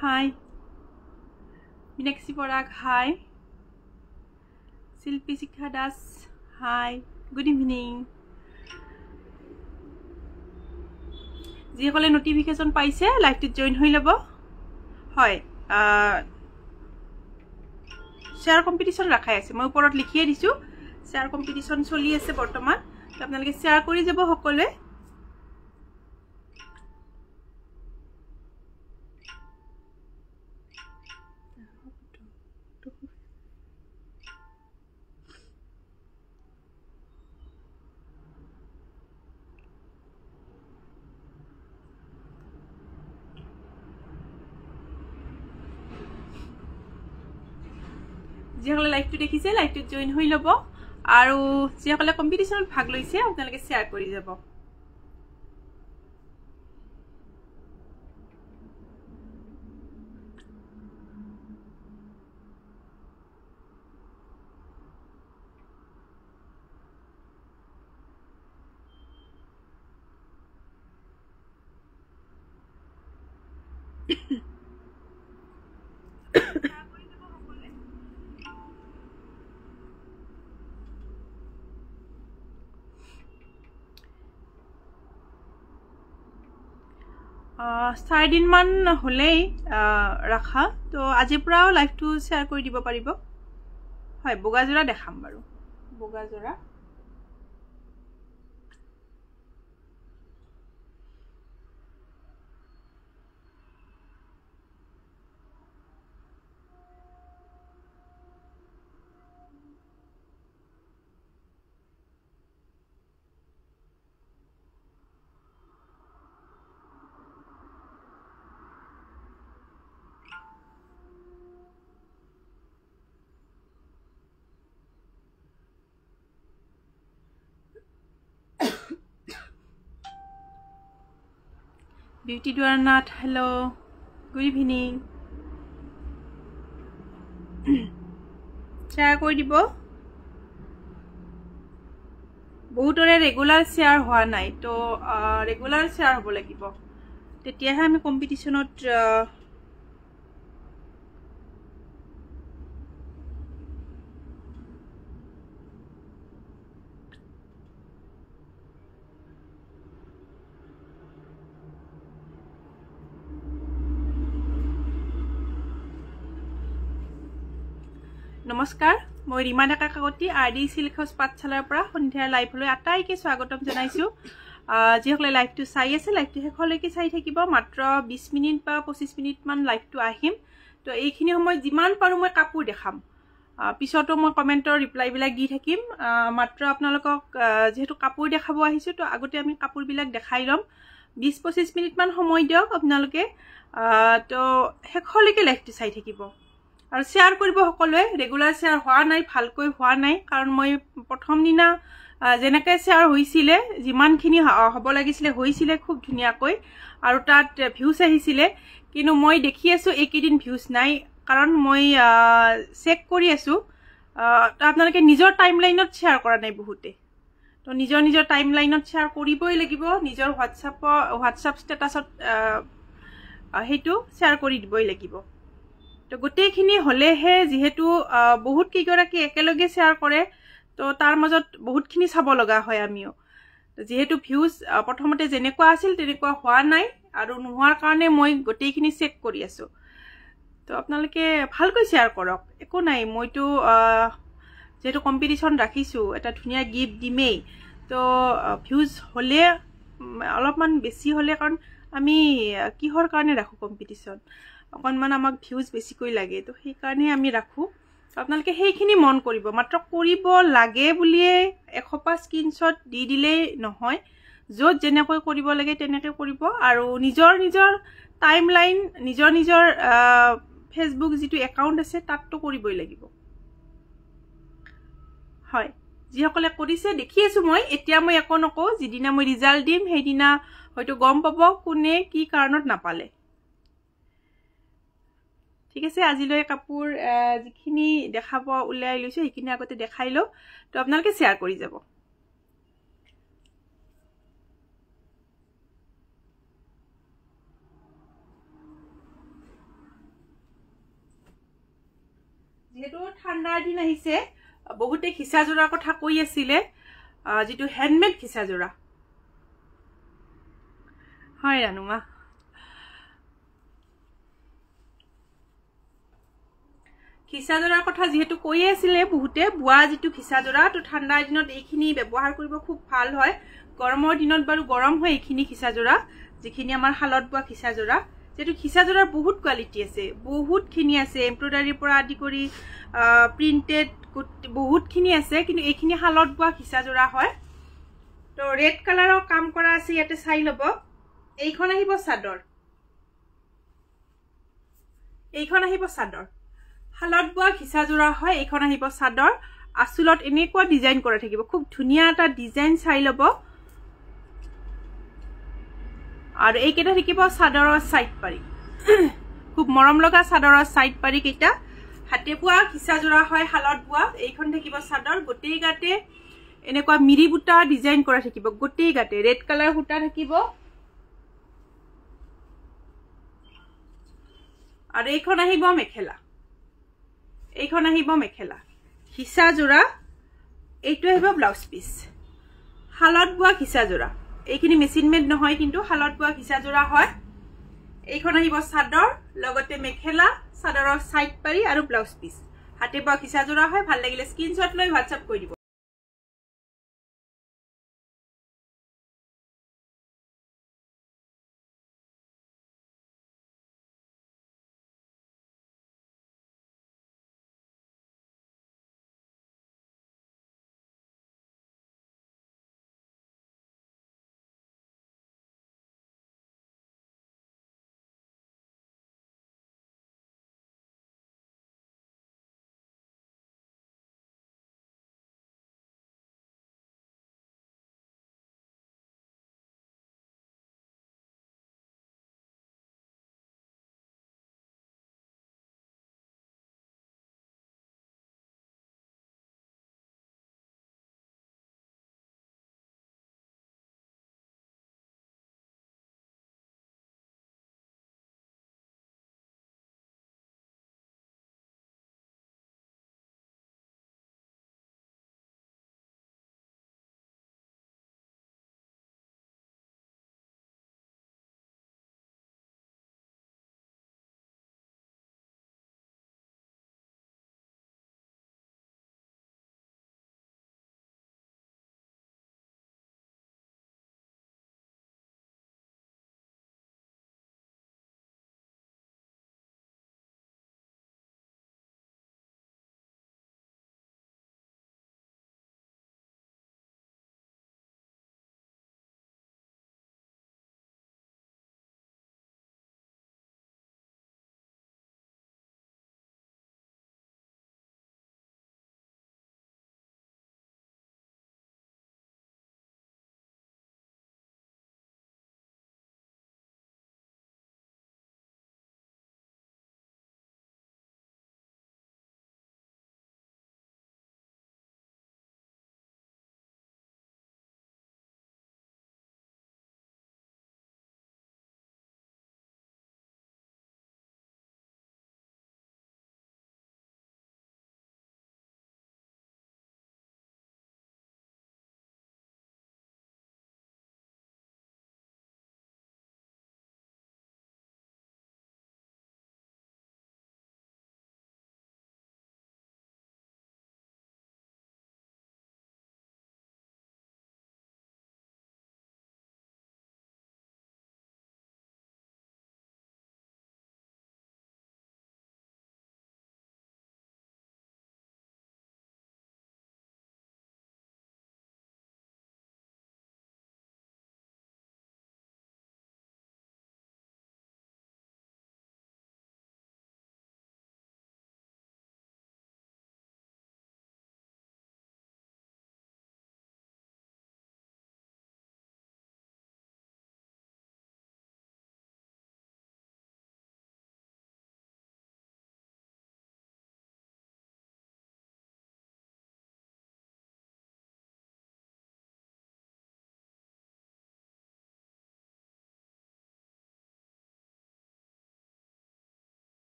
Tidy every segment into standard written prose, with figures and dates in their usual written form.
Hi. Minakshi Parag, hi. Silpi Sikha Das, hi. Good evening. যিসকলে notification পাইছে লাইভটোত join হৈ লব হয় শেয়ার কম্পিটিশন রাখাই আছে মই ওপৰত লিখিয়ে দিছো শেয়াৰ কম্পিটিশন চলি আছে বৰ্তমান আপোনালোকে শেয়াৰ কৰি যাব সকলে যিসকলে লাইভটো দেখিছে লাইভটোত জয়েন হৈ লব আৰু যিসকলে কম্পিটিশনত ভাগ লৈছে আপোনালোকে শেয়াৰ কৰি যাব চাৰি দিন মান হলেই ৰাখা তো আজিৰ পৰাও লাইভটো শেয়াৰ কৰি দিব পাৰিব হয় বগাজোৰা দেখাম বাৰু বগাজোৰা Beauty Dwarnath, hello. Good evening. Share কৰি দিব বহুতৰে ৰেগুলাৰ শেয়াৰ হোৱা নাই তো ৰেগুলাৰ শেয়াৰ হ'ব লাগিব তেতিয়াহে আমি কম্পিটিশনত নমস্কাৰ মই ৰীমা ডেকা কাকতি আৰডি সিল্ক হাউস পাঠশালাৰ পৰা সন্ধিয়া লাইভলৈ আটাইকে স্বাগতম জনাইছো যিসকলে লাইভটো চাই আছে লাইভটো শেষলৈকে চাই থাকিব মাত্ৰ 20 মিনিট বা 25 মিনিট মান লাইভটো আহিম তো এইখিনি সময় যিমান পাৰো মই কাপোৰ দেখাম পিছতো মই কমেন্টৰ ৰিপ্লাই বিলাক দি থাকিম মাত্ৰ আপোনালোকক যেহেতু কাপোৰ দেখাব আহিছো তো আগতে আমি কাপোৰ বিলাক দেখাই লম 20-25 মিনিট মান সময় দিয়ক আপোনালোকে তো শেষলৈকে লাইভটো চাই থাকিব আৰু শেয়াৰ কৰিব সকলোৱে ৰেগুলাৰ শেয়াৰ হোৱা নাই ভালকৈ হোৱা নাই কাৰণ মই প্ৰথম দিনা যেনেকৈ শেয়াৰ হৈছিলে যিমানখিনি হ'ব লাগিছিলে হৈছিলে খুব ধুনিয়াকৈ আৰু তাত ভিউজ আহিছিলে কিন্তু মই দেখি আছো এইকেইদিন ভিউজ নাই কাৰণ মই চেক কৰি আছো তো আপোনালোকে নিজৰ টাইমলাইনত শেয়াৰ কৰা নাই বহুতে তো নিজৰ টাইমলাইনত শেয়াৰ কৰিবই লাগিব নিজৰ হোৱাটছআপ ষ্টেটাছত হেতু শেয়াৰ কৰি দিবই লাগিব তো গোটেইখিনি হলেহে যেহেতু বহুত কিগৰাকী একেলগে শেয়াৰ কৰে তো তাৰ মাজত বহুতখিনি চাব লগা হয় আমিও যেহেতু ভিউজ প্ৰথমতে যেনেকুৱা আছিল তেনেকুৱা হোৱা নাই আৰু নোহোৱাৰ কাৰণে মই গোটেইখিনি চেক কৰি আছো তো আপোনালোকে ভালকৈ শেয়াৰ কৰক একো নাই মইতো যেহেতু কম্পিটিশন ৰাখিছো এটা ধুনিয়া গিফট দিমেই তো ভিউজ হলে অলপমান বেছি হলে কাৰণ আমি কিহৰ কাৰণে ৰাখো কম্পিটিশন অকনমান আমাক ভিউজ বেছিকৈ লাগে তো সেই কাৰণে আমি ৰাখো আপোনালোকে সেইখিনি মন কৰিব মাত্ৰ কৰিব লাগে বুলিয়ে 100 স্ক্ৰিনশ্বট দি দিলে নহয় যত যেনেকৈ কৰিব লাগে তেনেকৈ কৰিব আৰু নিজৰ টাইমলাইন নিজৰ ফেসবুক যেটো একাউন্ট আছে তাতটো কৰিবই লাগিব হয় যিসকলে কৰিছে দেখি আছো মই এতিয়া মই একো নকও যিদিনা মই ৰিজাল্ট দিম সেইদিনা হয়তো গম পাব কোনে কি কাৰণত নাপালে ঠিক আছে আজিলৈ কাপোৰ যিখিনি দেখাব উলাই লৈছো সেইখিনি আগতে দেখাই লো তো আপোনালোকে শেয়ার কৰি যাব যেহেতু ঠাণ্ডাৰ দিন আহিছে বহুতে খিচাজোৰাৰ কথা কৈ আছিলে যেটো হ্যান্ডমেড খিচাজোৰা হয় ৰানুমা খিচাজোৰাৰ কথা যেহেতু কৈ আছিলে বহুতে বুৱা যেটো খিচাজোৰা তো ঠাণ্ডাৰ দিনত এইখিনি ব্যৱহাৰ কৰিব খুব ভাল হয় গৰমৰ দিনত বাৰু গৰম হয় এইখিনি খিচাজোৰা যিখিনি আমাৰ হালত বুৱা খিচাজোৰা যেটো খিচাজোৰাৰ বহুত কোৱালিটি আছে বহুতখিনি আছে এমব্ৰয়ডাৰীৰ পৰা আদি কৰি প্ৰিন্টেড বহুতখিনি আছে কিন্তু এইখিনি হালত বুৱা খিচাজোৰা হয় তো ৰেড কালাৰৰ কাম কৰা আছে ইয়াতে চাই লব এইখন আহিব চাদৰ হালত বুৱা খিচাজোৰা হয় এইখন আহিব চাদৰ আসুলত এনেকুৱা ডিজাইন কৰা থাকিব খুব ধুনিয়া এটা ডিজাইন চাই লব আৰু এইকেইটা থাকিব চাদৰৰ সাইড পাৰি খুব মৰম লগা চাদৰৰ সাইড পাৰি কেইটা হাতে বুৱা খিচাজোৰা হয় হালত বুৱা এইখন থাকিব চাদৰ গোটেই গাতে এনেকুৱা মিৰি বুটা ডিজাইন কৰা থাকিব গোটেই গাতে ৰেড কালাৰ হুটা থাকিব আৰু এইখন আহিব মেখেলা খিচাজোৰা এইটো আহিব ব্লাউজ পিস হালত বুৱা খিচাজোৰা এইখিনি মেচিন মেড নহয় কিন্তু হালত বুৱা খিচাজোৰা হয় এইখন আহিব চাদৰ লগতে মেখেলা চাদৰৰ সাইড পাৰি আৰু ব্লাউজ পিস হাতে বুৱা খিচাজোৰা হয় ভাল লাগিলে স্ক্ৰিনশ্বট লৈ WhatsApp কৰি দিব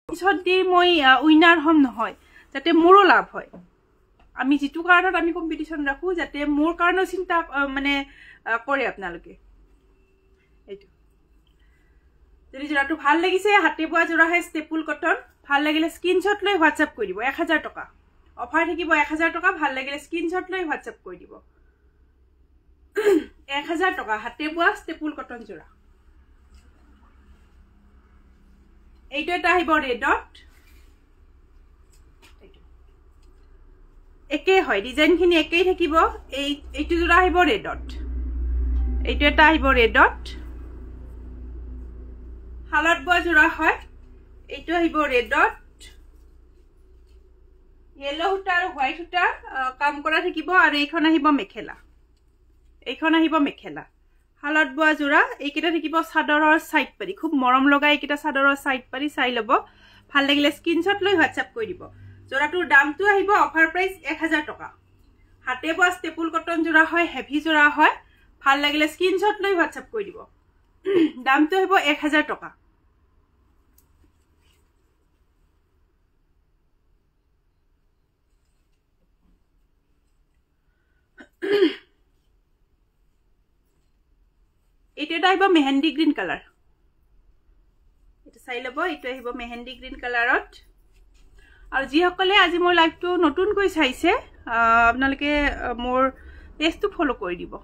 পিছত দি মই উইনাৰ হম নহয় যাতে মোৰো লাভ হয় আমি যেটো কাৰণত আমি কম্পিটিশন ৰাখো যাতে মোৰ কাৰণেও চিন্তা মানে কৰে আপোনালোকে এইটো যদি জোৰাটো ভাল লাগিছে হাতে বোৱা জোৰা হে ষ্টেপুল কটন ভাল লাগিলে স্ক্ৰিনশ্বট লৈ হোৱাটসএপ কৰি দিব 1000 টকা অফাৰ থাকিব 1000 টকা ভাল লাগিলে স্ক্ৰিনশ্বট লৈ হোৱাটসএপ কৰি দিব 1000 টকা হাতে বোৱা ষ্টেপুল কটন জোৰা এইটো এটা আহিব ৰেডত একে হয় ডিজাইন খিনি একেই থাকিব এইটো জোৰা আহিব ৰেডত এইটো এটা আহিব ৰেডত হালত বোৱা জোৰা হয় এইটো আহিব ৰেডত ইয়েলো সূতা আৰু হোৱাইট সূতা কাম কৰা থাকিব আৰু এইখন আহিব মেখেলা হালত বোৱা জোৰা এইকেইটা থাকিব চাদৰৰ সাইড পাৰি খুব মৰম লগা এইকেইটা চাদৰৰ সাইড পাৰি চাই ল'ব ভাল লাগিলে স্ক্ৰিনশ্বট লৈ হোৱাটসএপ কৰি দিব জোৰাটোৰ দামটো আহিব অফাৰ প্ৰাইস 1000 টকা হাতে বোৱা ষ্টেপুল কটন জোৰা হয় হেভি জোৰা হয় ভাল লাগিলে স্ক্ৰিনশ্বট লৈ হোৱাটসএপ কৰি দিব দামটো আহিব 1000 টকা এইটো এটা আহিব মেহেন্দি গ্ৰীণ কালাৰ এটা চাই ল'ব এইটো আহিব মেহেন্দি গ্ৰীণ কালাৰত আৰু যিসকলে আজি মোৰ লাইভটো নতুনকৈ চাইছে আপোনালোকে মোৰ পেজটো ফলো কৰি দিব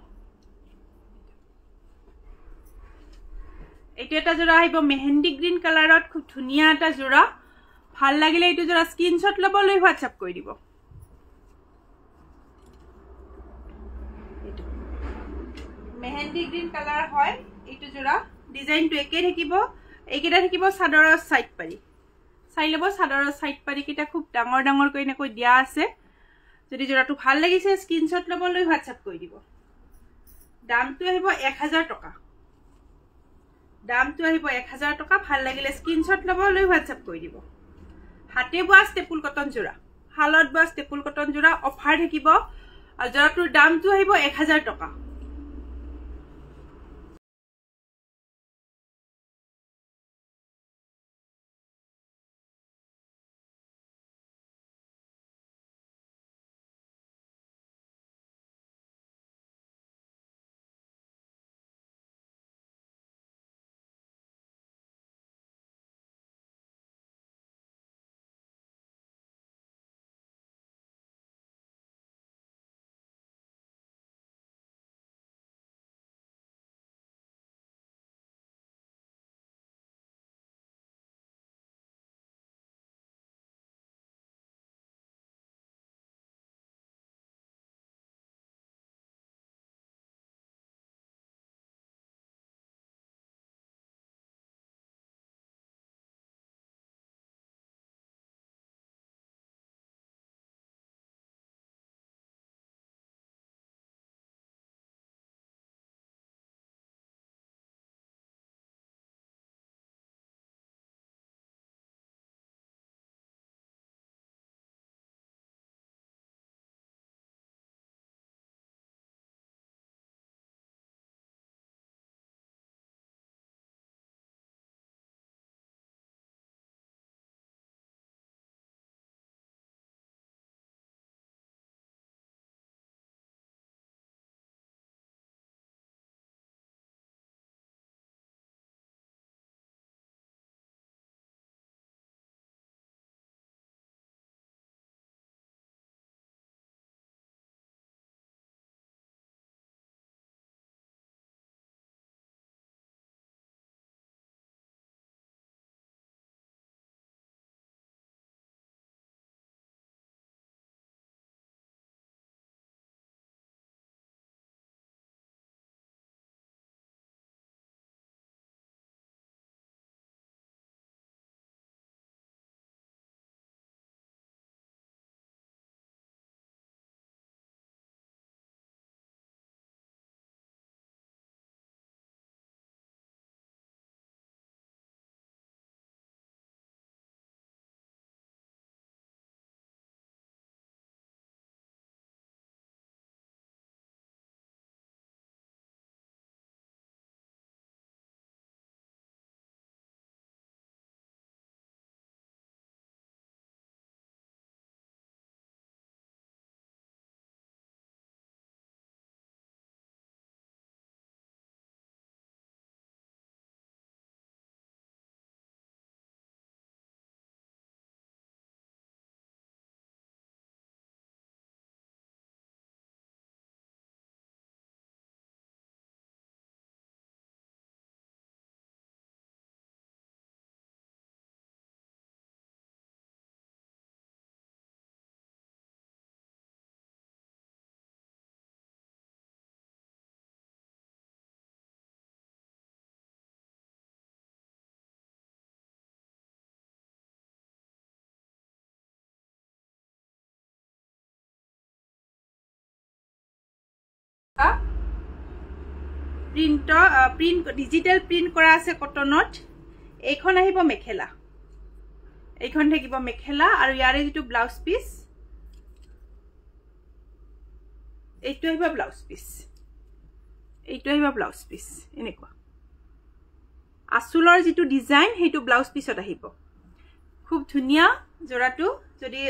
এইটো এটা জোৰা আহিব মেহেন্দি গ্ৰীণ কালাৰত খুব ধুনীয়া এটা জোৰা ভাল লাগিলে এইটো জোৰা স্ক্ৰিনশ্বট ল'ব লৈ হোৱাটসএপ কৰি দিব মেহেন্দি গ্ৰীণ কালাৰ হয় এইটো জোৰা ডিজাইনটো একে থাকিব এইকেইটা থাকিব চাদৰৰ সাইড পাৰি চাই ল'ব চাদৰৰ সাইড পাৰি কেইটা খুব ডাঙৰ ডাঙৰ কৈ এনেকৈ দিয়া আছে যদি জোৰাটো ভাল লাগিছে স্ক্ৰিনশ্বট ল'ব লৈ হোৱাটসএপ কৰি দিব দামটো আহিব 1000 টকা ভাল লাগিলে স্ক্ৰিনশ্বট ল'ব লৈ হোৱাটসএপ কৰি দিব হাতে বোৱা ষ্টেপুল কটন জোৰা হালত বোৱা ষ্টেপুল কটন জোৰা অফাৰ থাকিব আৰু জোৰাটোৰ দামটো আহিব 1000 টকা প্ৰিন্ট ডিজিটেল প্ৰিন্ট কৰা আছে কটনত এইখন আহিব মেখেলা এইখন থাকিব মেখেলা আৰু ইয়াৰে যেটো ব্লাউজ পিস এইটো আহিব ব্লাউজ পিস এনেকুৱা আসুলৰ যেটো ডিজাইন হেতু ব্লাউজ পিছত আহিব খুব ধুনিয়া জোৰাটো যদি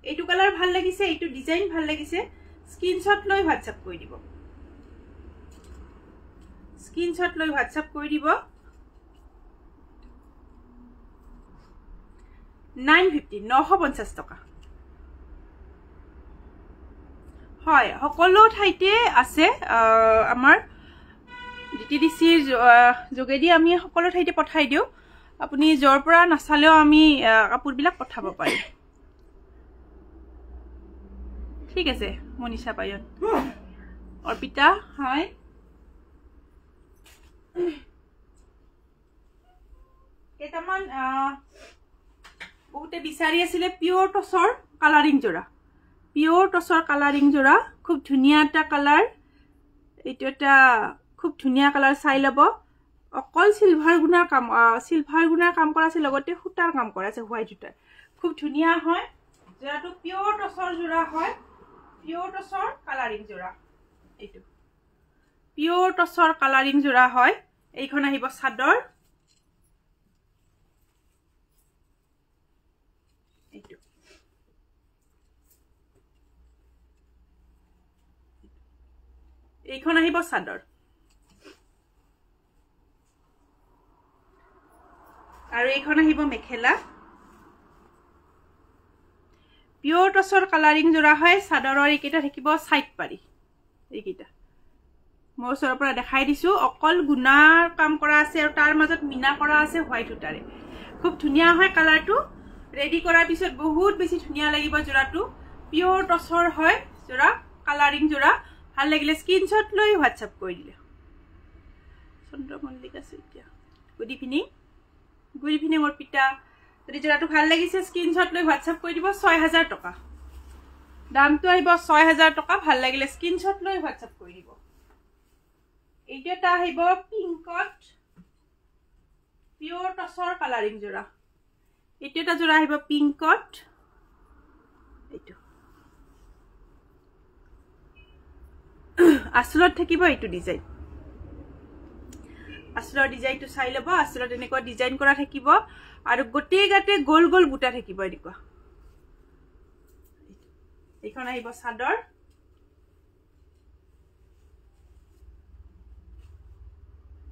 এইটো কালাৰ ভাল লাগিছে এইটো ডিজাইন ভাল লাগিছে স্ক্ৰিনশ্বট লৈ WhatsApp কৰি দিব স্ক্ৰিনশ্বট লৈ WhatsApp কৰি দিব 950 টকা হয় সকলো ঠাইতে আছে আমাৰ ডিটিডিসি যোগেদি আমি সকলো ঠাইতে পঠাই দিও আপুনি জৰ পৰা নাছালেও আমি কাপোৰবিলাক পঠাব পাৰি ঠিক আছে মনিষা পায়ন অৰ্পিতা হাই কেটামান বহুতে বিচাৰি আছিল পিওৰ টছৰ কালাৰিং জোৰা খুব ধুনিয়া এটা কালাৰ এইটো এটা খুব ধুনিয়া কালাৰ চাই লব অকল সিলভাৰ গুণাৰ কাম কৰা আছে লগতে সুতাৰ কাম কৰা আছে হোৱাইট সুতাৰ খুব ধুনিয়া হয় জোৰাটো পিওৰ টছৰ জোৰা হয় পিওৰ টছৰ কালাৰিং জোৰা এইটো পিওৰ টছৰ কালাৰিং জোৰা হয় এইখন আহিব চাদৰ এইটো এইখন আহিব চাদৰ আৰু এইখন আহিব মেখেলা পিওৰ টছৰ কালাৰিং জোৰা হয় চাদৰৰ এইকেইটা থাকিব সাইড পাৰি এইকেইটা মোৰ ওচৰৰ পৰা দেখাই দিছো অকল গুণাৰ কাম কৰা আছে আৰু তাৰ মাজত মিনা কৰা আছে হোৱাইট সুতাৰে খুব ধুনিয়া হয় কালাৰটো ৰেডি কৰাৰ পিছত বহুত বেছি ধুনিয়া লাগিব জোৰাটো পিওৰ টছৰ হয় জোৰা কালাৰিং জোৰা ভাল লাগিলে স্ক্ৰিনশ্বট লৈ WhatsApp কৰি দিলে চন্দ্ৰ মল্লিকা সৈতিয়া গুড ইভিনিং অৰ্পিতা যদি জোৰাটো ভাল লাগিছে স্ক্ৰিনশ্বট লৈ WhatsApp কৰি দিব 6000 টকা দামটো আহিব 6000 টকা ভাল লাগিলে স্ক্ৰিনশ্বট লৈ WhatsApp কৰি দিব এইটো এটা আহিব পিংকত পিওৰ টছৰ কালাৰিং জোৰা এইটো এটা জোৰা আহিব পিংকত এইটো আসলত থাকিব এইটো ডিজাইন আসলৰ ডিজাইনটো চাই লব আসলত এনেকুৱা ডিজাইন কৰা থাকিব আৰু গোটেই গাতে গোল গোল বুটা থাকিব এনেকুৱা এইখন আহিব চাদৰ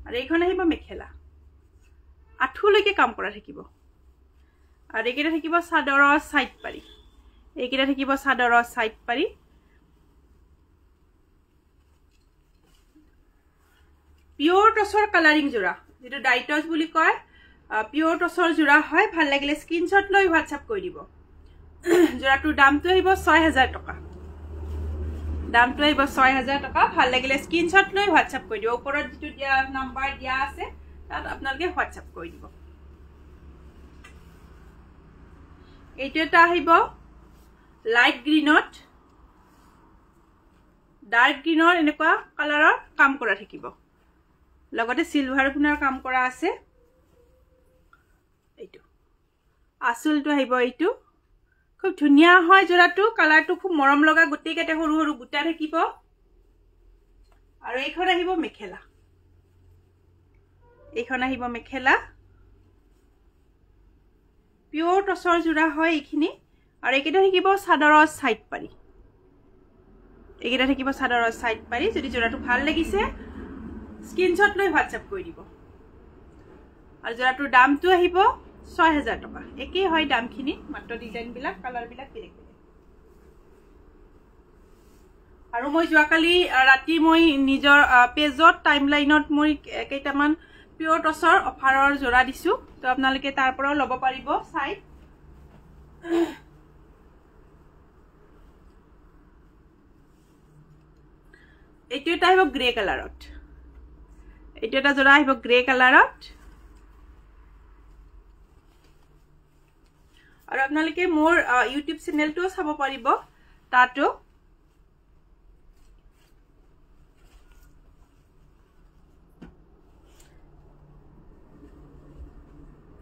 আৰু এইখন আহিব মেখেলা আঠুলৈকে কাম কৰা থাকিব আৰু এইকেইটা থাকিব চাদৰৰ সাইড পাৰি এইকেইটা থাকিব চাদৰৰ সাইড পাৰি পিওৰ টছৰ কালাৰিং জোৰা যেটো ডাইটছ বুলি কয় পিওৰ টছৰ জোৰা হয় ভাল লাগিলে স্ক্ৰিনশ্বট লৈ WhatsApp কৰি দিব জোৰাটোৰ দামটো আহিব 6000 টকা ভাল লাগিলে স্ক্ৰিনশ্বট লৈ WhatsApp কৰি দিব ওপৰত যেটো দিয়া নাম্বাৰ দিয়া আছে তাত আপোনালোকে WhatsApp কৰি দিব এইটো এটা আহিব লাইট গ্ৰীনত ডাৰ্ক গ্ৰীনৰ এনেকুৱা কালাৰৰ কাম কৰা থাকিব লগতে সিলভাৰ গুণাৰ কাম কৰা আছে এইটো আসলটো আহিব এইটো খুব ধুনিয়া হয় জোৰাটো কালাৰটো খুব মৰম লগা গোটেই কেটে সৰু সৰু বুটা থাকিব আৰু এইখন আহিব মেখেলা পিওৰ টছৰ জোৰা হয় এইখিনি আৰু এইকেইটা থাকিব চাদৰৰ সাইড পাৰি যদি জোৰাটো ভাল লাগিছে স্ক্ৰিনশ্বট লৈ WhatsApp কৰি দিব আৰু জোৰাটোৰ দামটো আহিব 6000 টকা একেই হয় দামখিনি মাত্ৰ ডিজাইন বিলাক কালাৰ বিলাক বেলেগ আৰু মই যোৱাকালি ৰাতি মই নিজৰ পেজত টাইমলাইনত মই কেইটামান পিওৰ টছৰ অফাৰৰ জোৰা দিছো তো আপোনালোকে তাৰ পৰাও ল'ব পাৰিব চাই এইটো এটা আহিব গ্ৰে কালাৰত এইটো এটা জোৰা আহিব গ্ৰে কালাৰত আৰু আপোনালোকে মোৰ ইউটিউব চেনেলটো চাব পাৰিব তাতো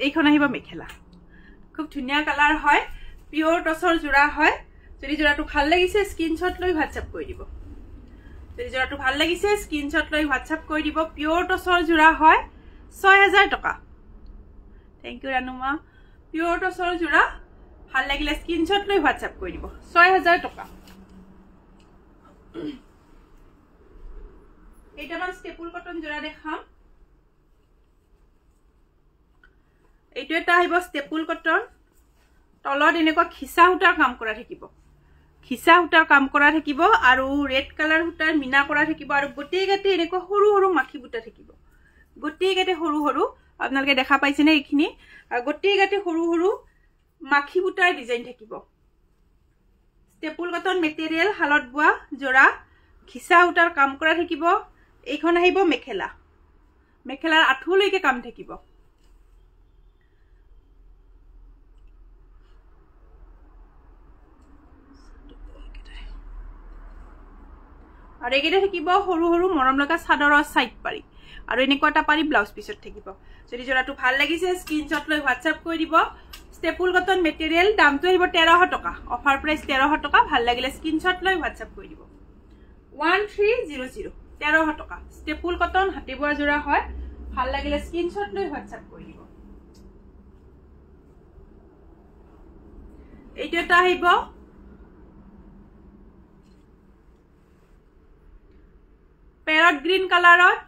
এইখন আহিব মেখেলা খুব ধুনীয়া কালাৰ হয় পিওৰ টছৰ জোৰা হয় যদি জোৰাটো ভাল লাগিছে স্ক্ৰিনশ্বট লৈ হোৱাটছআপ কৰি দিব যদি জোৰাটো ভাল লাগিছে স্ক্ৰিনশ্বট লৈ হোৱাটছআপ কৰি দিব পিওৰ টছৰ জোৰা হয় 6000 টকা থ্যাংক ইউ ৰানুমা পিওৰ টছৰ জোৰা ভাল লাগিলে স্ক্ৰিনশ্বট লৈ হোৱাটছআপ কৰি দিব 6000 টকা এটা মান ষ্টেপুল কটন জোৰা দেখাম এইটো এটা আহিব ষ্টেপুল কটন তলত এনেকুৱা খিসা হুটাৰ কাম কৰা থাকিব খিসা হুটাৰ কাম কৰা থাকিব আৰু ৰেড কালাৰ হুটাৰ মিনা কৰা থাকিব আৰু গোটেই গাতে এনেকুৱা সৰু সৰু মাখি বুটা থাকিব গোটেই গাতে সৰু সৰু আপোনালোকে দেখা পাইছে নে এইখিনি গোটেই গাতে সৰু সৰু মাখি বুটাৰ ডিজাইন থাকিব ষ্টেপুল কটন মেটেৰিয়েল হালত বোৱা জোৰা খিসা হুটাৰ কাম কৰা থাকিব এইখন আহিব মেখেলা মেখেলাৰ আঠুলৈকে কাম থাকিব আৰু এইকেইটা থাকিব সৰু সৰু মৰম লগা চাদৰৰ সাইড পাৰি আৰু এনেকুৱা এটা পাৰি ব্লাউজ পিছত থাকিব যদি জোৰাটো ভাল লাগিছে স্ক্ৰিনশ্বট লৈ হোৱাটছআপ কৰি দিব ষ্টেপুল কটন মেটেৰিয়েল দামটো আহিব 1300 টকা অফাৰ প্ৰাইস 1300 টকা ভাল লাগিলে স্ক্ৰিনশ্বট লৈ হোৱাটছআপ কৰি দিব 1300 1300 টকা ষ্টেপুল কটন হাতে বোৱা জোৰা হয় ভাল লাগিলে স্ক্ৰিনশ্বট লৈ হোৱাটছআপ কৰি দিব এইটো এটা আহিব প্যাৰট গ্ৰিন কালাৰত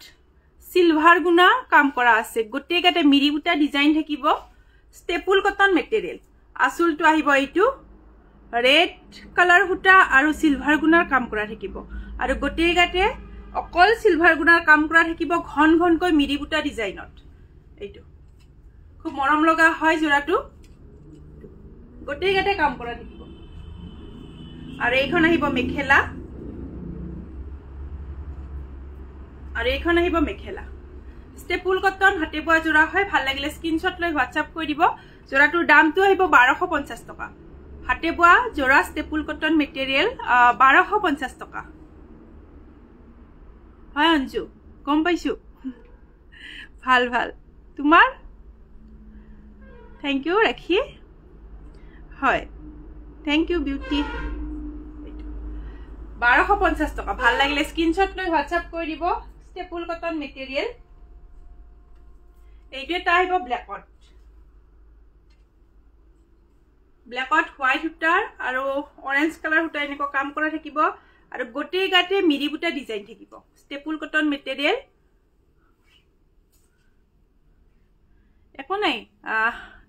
সিলভাৰ গুনা কাম কৰা আছে গোটেই গাতে মিৰি বুটা ডিজাইন থাকিব ষ্টেপুল কটন মেটেৰিয়েল আসুলটো আহিব এইটো ৰেড কালাৰ হুটা আৰু সিলভাৰ গুনাৰ কাম কৰা থাকিব আৰু গোটেই গাতে অকল সিলভাৰ গুনাৰ কাম কৰা থাকিব ঘন ঘনকৈ মিৰি বুটা ডিজাইনত এইটো খুব মৰম লগা হয় জোৰাটো গোটেই গাতে কাম কৰা থাকিব আৰু এইখন আহিব মেখেলা আৰু এইখন আহিব মেখেলা ষ্টেপুল কটন হাতে বোৱা জোৰা হয় ভাল লাগিলে স্ক্ৰিনশ্বট লৈ হোৱাটছআপ কৰি দিব জোৰাটোৰ দামটো আহিব 1250 টকা হাতে বোৱা জোৰা ষ্টেপুল কটন মেটেৰিয়েল 1250 টকা হয় অঞ্জু গম পাইছো ভাল ভাল তোমাৰ থ্যাংক ইউ ৰাখি হয় থ্যাংক ইউ বিউটি 1250 টকা ভাল লাগিলে স্ক্ৰিনশ্বট লৈ হোৱাটছআপ কৰি দিব ষ্টেপুল কটন মেটেৰিয়েল এইটো এটা আহিব ব্ল্যাকত হোৱাইট হুটাৰ আৰু অৰেঞ্জ কালাৰ হুটাৰ এনেকুৱা কাম কৰা থাকিব আৰু গোটেই গাতে মিৰি বুটা ডিজাইন থাকিব ষ্টেপুল কটন মেটেৰিয়েল একো নাই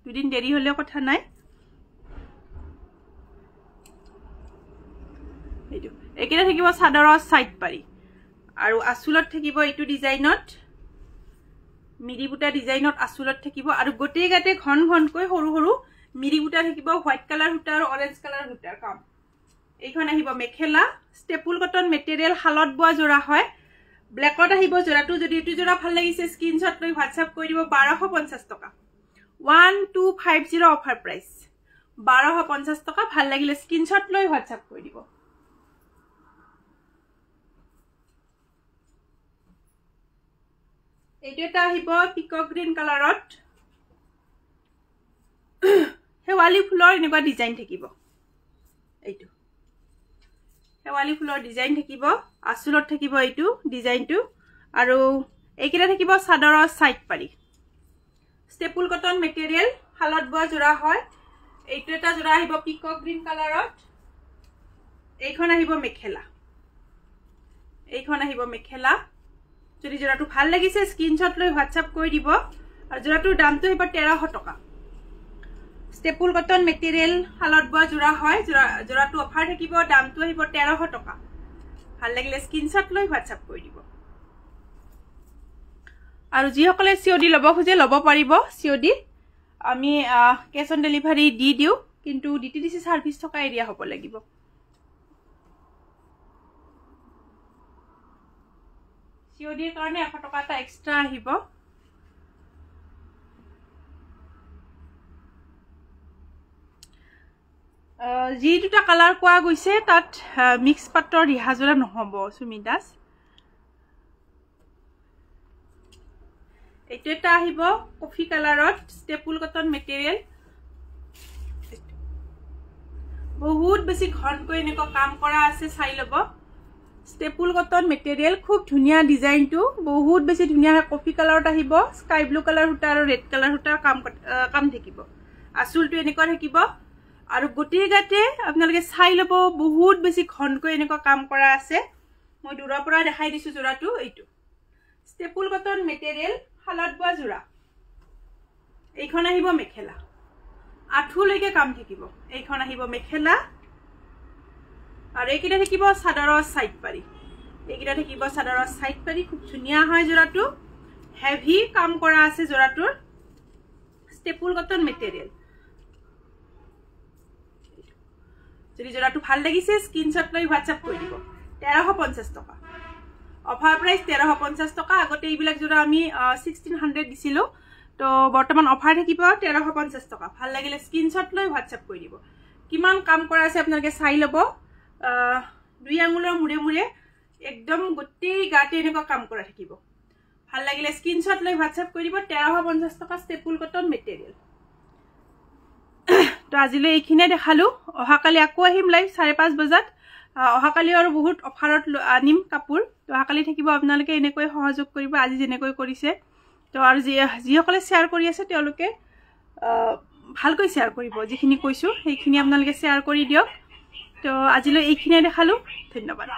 দুদিন দেৰি হলেও কথা নাই এইটো একেটা থাকিব চাদৰৰ সাইড পাৰি আৰু আসুলত থাকিব এইটো ডিজাইনত মিৰি বুটা ডিজাইনত আসুলত থাকিব আৰু গোটেই গাতে ঘন ঘনকৈ সৰু সৰু মিৰি বুটা থাকিব হোৱাইট কালাৰ হুটা আৰু অৰেঞ্জ কালাৰ হুটাৰ কাম এইখন আহিব মেখেলা ষ্টেপুল কটন মেটেৰিয়েল হালত বোৱা জোৰা হয় ব্ল্যাকত আহিব জোৰাটো যদি এইটো জোৰা ভাল লাগিছে স্ক্ৰিনশ্বট লৈ হোৱাটছআপ কৰি দিব 1250 টকা 1250 অফাৰ প্ৰাইস 1250 টকা ভাল লাগিলে স্ক্ৰিনশ্বট লৈ হোৱাটছআপ কৰি দিব এইটো এটা আহিব পিকক গ্ৰীণ কালাৰত হেৱালি ফুলৰ এনেকুৱা ডিজাইন থাকিব এইটো হেৱালি ফুলৰ ডিজাইন থাকিব আসুলত থাকিব এইটো ডিজাইনটো আৰু এইকেইটা থাকিব চাদৰৰ সাইড পাৰি ষ্টেপুল কটন মেটেৰিয়েল হালত বোৱা জোৰা হয় এইটো এটা জোৰা আহিব পিকক গ্ৰীণ কালাৰত এইখন আহিব মেখেলা যদি জোৰাটো ভাল লাগিছে স্ক্ৰিনশ্বট লৈ হোৱাটছআপ কৰি দিব আৰু জোৰাটোৰ দামটো আহিব 1300 টকা ষ্টেপুল কটন মেটেৰিয়েল হালত বোৱা জোৰা হয় জোৰাটো অফাৰ থাকিব দামটো আহিব 1300 টকা ভাল লাগিলে স্ক্ৰিনশ্বট লৈ হোৱাটছআপ কৰি দিব আৰু যিসকলে সিওডি লব খুজে লব পাৰিব সিওডি আমি কেশ অন ডেলিভাৰী দি দিও কিন্তু ডিটিডিসি সাৰ্ভিস থকা এৰিয়া হ'ব লাগিব সিওডিৰ কাৰণে 100 টকা এটা এক্সট্ৰা আহিব যি দুটা কালাৰ কোৱা গৈছে তাত মিক্স পাটৰ ৰিহাজোৰা নহব সুমিদাস এইটো এটা আহিব কফি কালাৰত ষ্টেপুল কটন মেটেৰিয়েল বহুত বেছি ঘনকৈ এনেকুৱা কাম কৰা আছে চাই ল'ব ষ্টেপুল কটন মেটেৰিয়েল খুব ধুনীয়া ডিজাইনটো বহুত বেছি ধুনীয়া কফি কালাৰত আহিব স্কাই ব্লু কালাৰ সূতা আৰু ৰেড কালাৰ সূতাৰ কাম থাকিব আঁচলটো এনেকুৱা থাকিব আৰু গোটেই গাতে আপোনালোকে চাই ল'ব বহুত বেছি ঘনকৈ এনেকুৱা কাম কৰা আছে মই দূৰৰ পৰা দেখাই দিছো জোৰাটো এইটো ষ্টেপুল কটন মেটেৰিয়েল শালত বোৱা জোৰা এইখন আহিব মেখেলা আঁঠুলৈকে কাম থাকিব এইখন আহিব মেখেলা আৰু এইকেইটা থাকিব চাদৰৰ সাইড পাৰি এইকেইটা থাকিব চাদৰৰ সাইড পাৰি খুব ধুনীয়া হয় জোৰাটো হেভি কাম কৰা আছে জোৰাটোৰ ষ্টেপুল কটন মেটেৰিয়েল যদি জোৰাটো ভাল লাগিছে স্ক্ৰিনশ্বট লৈ হোৱাটছআপ কৰি দিব 1350 টকা অফাৰ প্ৰাইস 1350 টকা আগতে এইবিলাক জোৰা আমি 1600 দিছিলো তো বৰ্তমান অফাৰ থাকিব 1350 টকা ভাল লাগিলে স্ক্ৰিনশ্বট লৈ হোৱাটছআপ কৰি দিব কিমান কাম কৰা আছে আপোনালোকে চাই ল'ব দুই আঙুলৰ মুৰে মুৰে একদম গোটেই গাতে এনেকুৱা কাম কৰা থাকিব ভাল লাগিলে স্ক্ৰিনশ্বট লৈ হোৱাটছআপ কৰি দিব 1350 টকা ষ্টেপুল কটন মেটেৰিয়েল তো আজিলৈ এইখিনিয়ে দেখালো অহাকালি আকৌ আহিম লাইভ 5:30 বজাত অহাকালি আৰু বহুত অফাৰত আনিম কাপোৰ তো অহাকালি থাকিব আপোনালোকে এনেকৈ সহযোগ কৰিব আজি যেনেকৈ কৰিছে তো আৰু যিসকলে শ্বেয়াৰ কৰি আছে তেওঁলোকে ভালকৈ শ্বেয়াৰ কৰিব যিখিনি কৈছো সেইখিনি আপোনালোকে শ্বেয়াৰ কৰি দিয়ক তো আজিলৈ এইখিনিয়ে দেখালো ধন্যবাদ